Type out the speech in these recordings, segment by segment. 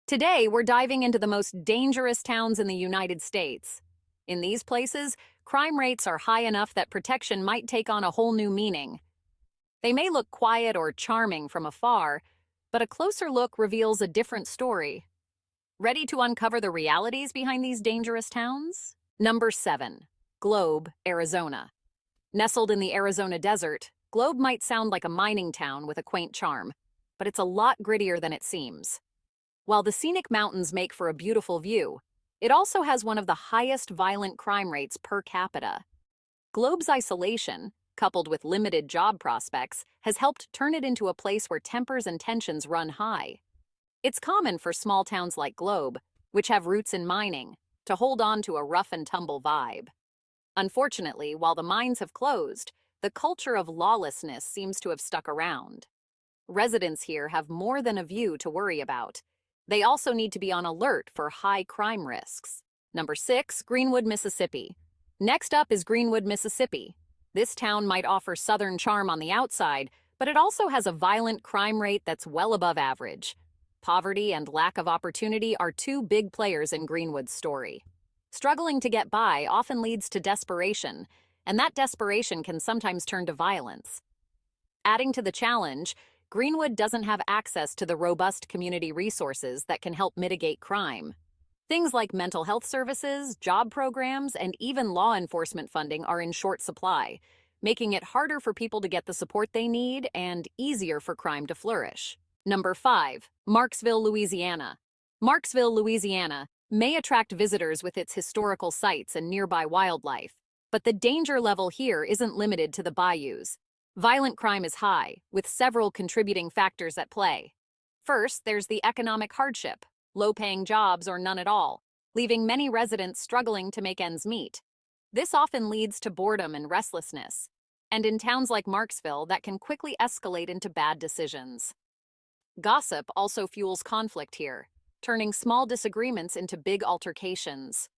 Today, we're diving into the most dangerous towns in the United States. In these places, crime rates are high enough that protection might take on a whole new meaning. They may look quiet or charming from afar, but a closer look reveals a different story. Ready to uncover the realities behind these dangerous towns? Number 7. Globe, Arizona. Nestled in the Arizona desert, Globe might sound like a mining town with a quaint charm, but it's a lot grittier than it seems. While the scenic mountains make for a beautiful view, it also has one of the highest violent crime rates per capita. Globe's isolation, coupled with limited job prospects, has helped turn it into a place where tempers and tensions run high. It's common for small towns like Globe, which have roots in mining, to hold on to a rough-and-tumble vibe. Unfortunately, while the mines have closed, the culture of lawlessness seems to have stuck around. Residents here have more than a view to worry about. They also need to be on alert for high crime risks. Number 6, Greenwood, Mississippi. Next up is Greenwood, Mississippi. This town might offer southern charm on the outside, but it also has a violent crime rate that's well above average. Poverty and lack of opportunity are two big players in Greenwood's story. Struggling to get by often leads to desperation, and that desperation can sometimes turn to violence. Adding to the challenge, Greenwood doesn't have access to the robust community resources that can help mitigate crime. Things like mental health services, job programs, and even law enforcement funding are in short supply, making it harder for people to get the support they need and easier for crime to flourish. Number 5. Marksville, Louisiana. Marksville, Louisiana may attract visitors with its historical sites and nearby wildlife, but the danger level here isn't limited to the bayous. Violent crime is high, with several contributing factors at play. First, there's the economic hardship, low-paying jobs or none at all, leaving many residents struggling to make ends meet. This often leads to boredom and restlessness, and in towns like Marksville, that can quickly escalate into bad decisions. Gossip also fuels conflict here, turning small disagreements into big altercations.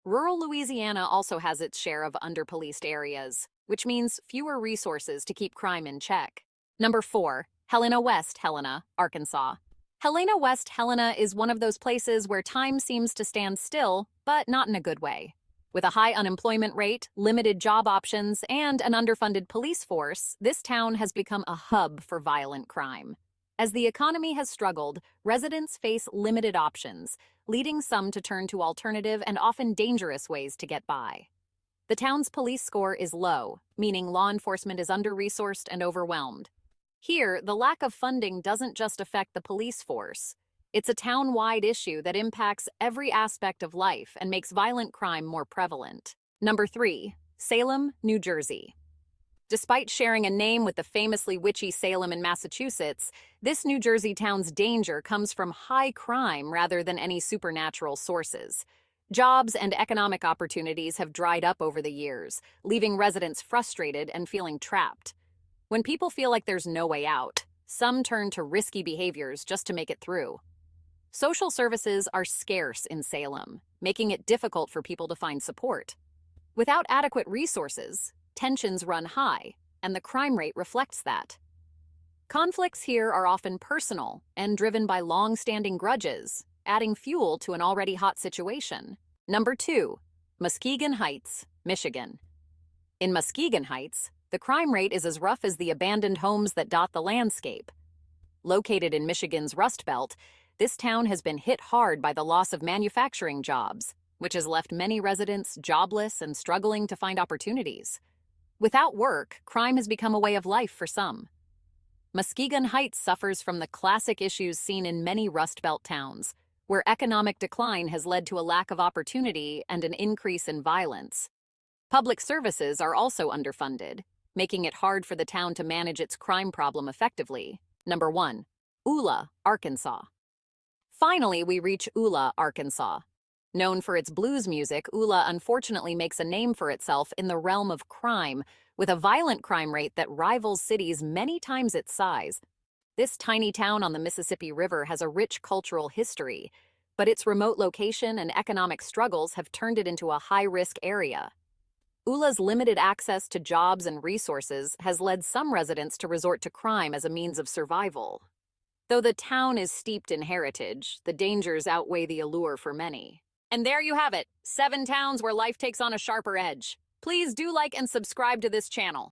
Rural Louisiana also has its share of under-policed areas, which means fewer resources to keep crime in check. Number 4. Helena-West, Helena, Arkansas. Helena-West, Helena is one of those places where time seems to stand still, but not in a good way. With a high unemployment rate, limited job options, and an underfunded police force, this town has become a hub for violent crime. As the economy has struggled, residents face limited options, leading some to turn to alternative and often dangerous ways to get by. The town's police score is low, meaning law enforcement is under-resourced and overwhelmed. Here, the lack of funding doesn't just affect the police force. It's a town-wide issue that impacts every aspect of life and makes violent crime more prevalent. Number 3. Salem, New Jersey. Despite sharing a name with the famously witchy Salem in Massachusetts, this New Jersey town's danger comes from high crime rather than any supernatural sources. Jobs and economic opportunities have dried up over the years, leaving residents frustrated and feeling trapped. When people feel like there's no way out, some turn to risky behaviors just to make it through. Social services are scarce in Salem, making it difficult for people to find support. Without adequate resources, tensions run high, and the crime rate reflects that. Conflicts here are often personal and driven by long-standing grudges, adding fuel to an already hot situation. Number 2. Muskegon Heights, Michigan. In Muskegon Heights, the crime rate is as rough as the abandoned homes that dot the landscape. Located in Michigan's Rust Belt, this town has been hit hard by the loss of manufacturing jobs, which has left many residents jobless and struggling to find opportunities. Without work, crime has become a way of life for some. Muskegon Heights suffers from the classic issues seen in many Rust Belt towns, where economic decline has led to a lack of opportunity and an increase in violence. Public services are also underfunded, making it hard for the town to manage its crime problem effectively. Number 1. Ula, Arkansas. Finally, we reach Ula, Arkansas. Known for its blues music, Ula unfortunately makes a name for itself in the realm of crime, with a violent crime rate that rivals cities many times its size. This tiny town on the Mississippi River has a rich cultural history, but its remote location and economic struggles have turned it into a high-risk area. Ula's limited access to jobs and resources has led some residents to resort to crime as a means of survival. Though the town is steeped in heritage, the dangers outweigh the allure for many. And there you have it, 7 towns where life takes on a sharper edge. Please do like and subscribe to this channel.